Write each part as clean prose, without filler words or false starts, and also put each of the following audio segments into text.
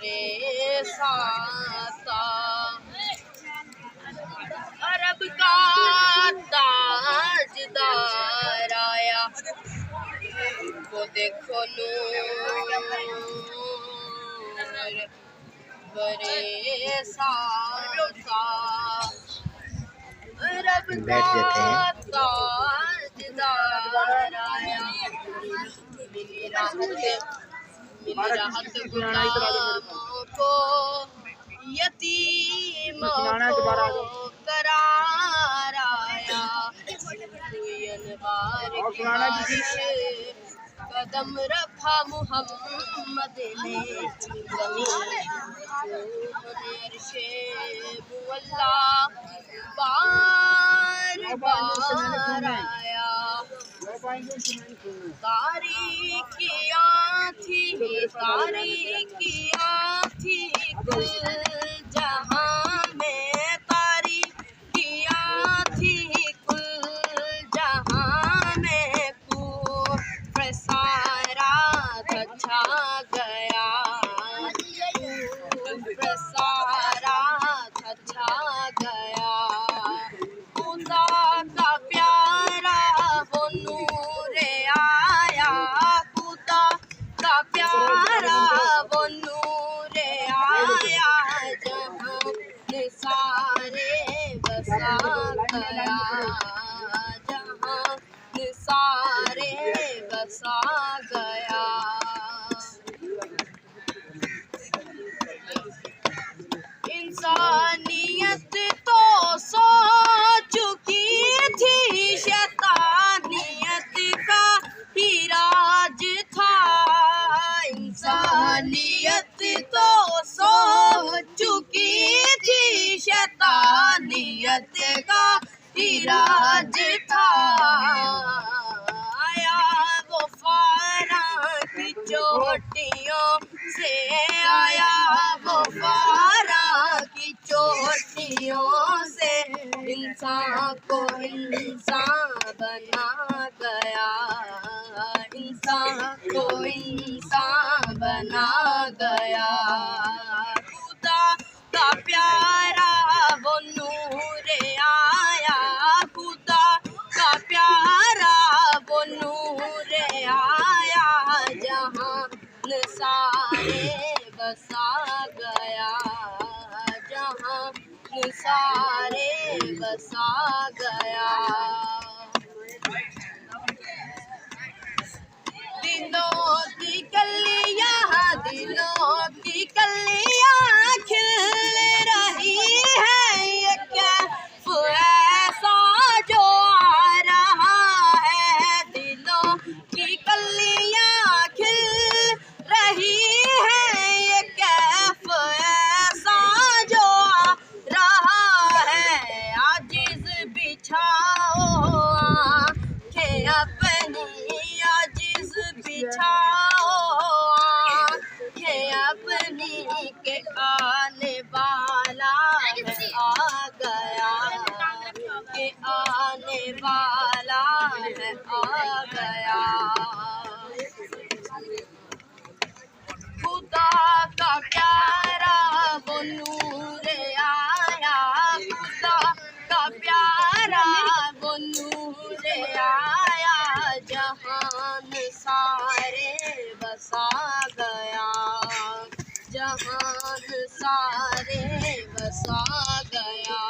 बरे साता अरब का ताजदार आया, वो देखो नूर बरे साता अरब का ताजदार आया। मिली राहत गुलामों को, यतीमों को करार आया। हुई अनवार की बारिश, कदम रखा मुहम्मद ने ज़मीन अर्शे मुअल्ला बार बार आया। तारीकियाँ थी कुल जहाँ में, तारीकियाँ थी कुल जहाँ में, कुफ्र सारा छा गया, कुफ्र सारा छा गया। खुदा का प्यारा वो नूर आया, खुदा का प्यारा वो नूर आया, जहाँ निसारे बसा गया, जहाँ निसारे बसा गया। इंसानियत तो सो चुकी थी, शैतानियत का ही राज था। इंसानियत तो सो चुकी थी, शैतानियत का ही राज था। आया वो फारा की चोटियों से, आया वो फारा की चोटियों से, इंसान को इंसान बना गया, इंसान को इंसान बना गया। खुदा का प्यारा वो नूर आया, खुदा का प्यारा वो नूर आया, जहाँ सारे बसा गया, जहाँ सारे बसा गया। दिलों की कलियाँ, दिलों की कलियाँ खिल रही है, ये कैफ ऐसा जो आ रहा है। दिलों की कलियाँ खिल रही है, ये कैफ ऐसा जो आ रहा है। आजिज़ बिछाओ आँखें अपनी, आजिज़ बिछाओ आँखें अपनी, के आने वाला है आ गया, के आने वाला है आ गया। खुदा का प्यारा वो नूर आया, खुदा का प्यारा वो नूर आया, जहान सारे बसा गया, जहान सारे बसा गया।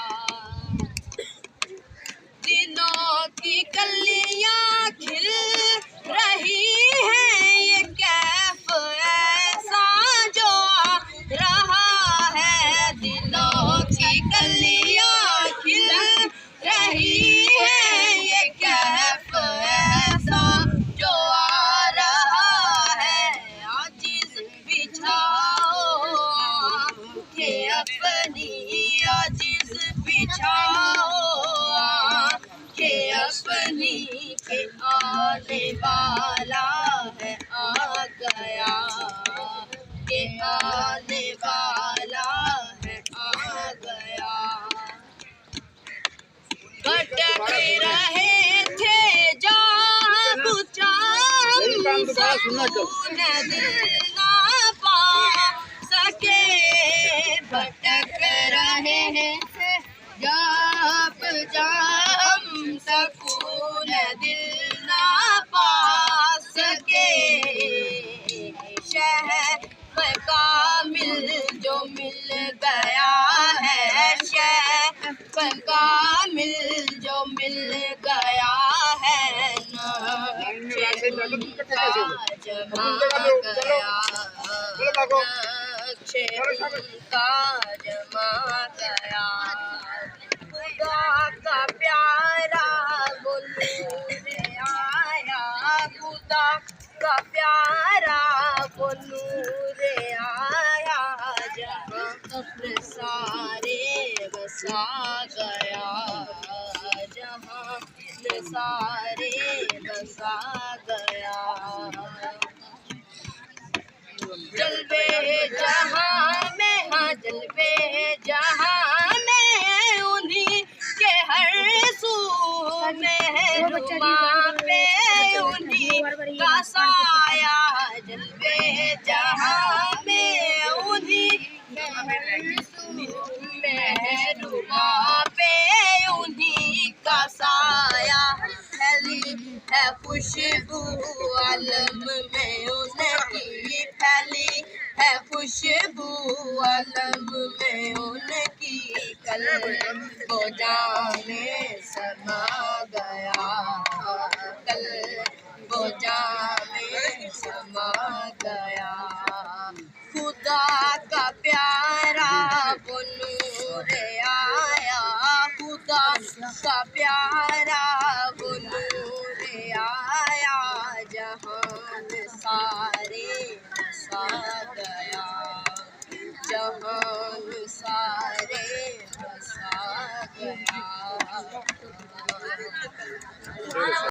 दिलों की कलियाँ खिल रही हैं, ये कैफ ऐसा जो आ रहा है। दिलों की कलियाँ खिल रही हैं, ये कैफ ऐसा जो आ रहा है। आजिज़ बिछाओ आँखें अपनी, आजिज़ बिछाओ के अपनी, के आने वाला है आ गया, के आने वाला है आ गया। भटक रहे थे जहाँ कुछ हम, सुकून दिल ना पा सके। के भटक रहे हैं जब हम सकून दिल ना पा सके। शहर कामिल जो मिल गया है, शहर कामिल जो मिल गया है, नक्शे उनका जमा गया, नक्शे उनका जमा गया। खुदा का प्यारा वो नूर आया, खुदा का प्यारा वो नूर आया, जहाँ सारे बसा गया, जहाँ सारे बसा गया। जलवे जहाँ में, हाँ जलवे जहाँ में, उन्हीं के हर सू में रुमा पे उन्हीं का साया। जलवे जहाँ में, उन्हीं के हर सू में रुमा पे उन्हीं का साया। फैली है खुशबू आलम में उनकी, फैली है खुशबू आलम में उनकी, कल्बो जाने समा गया, कल्बो जाने समा गया। खुदा का प्यारा वो नूर आया, खुदा का प्यारा वो नूर आया, जहान सारे बसा गया, जहान सारे बसा गया।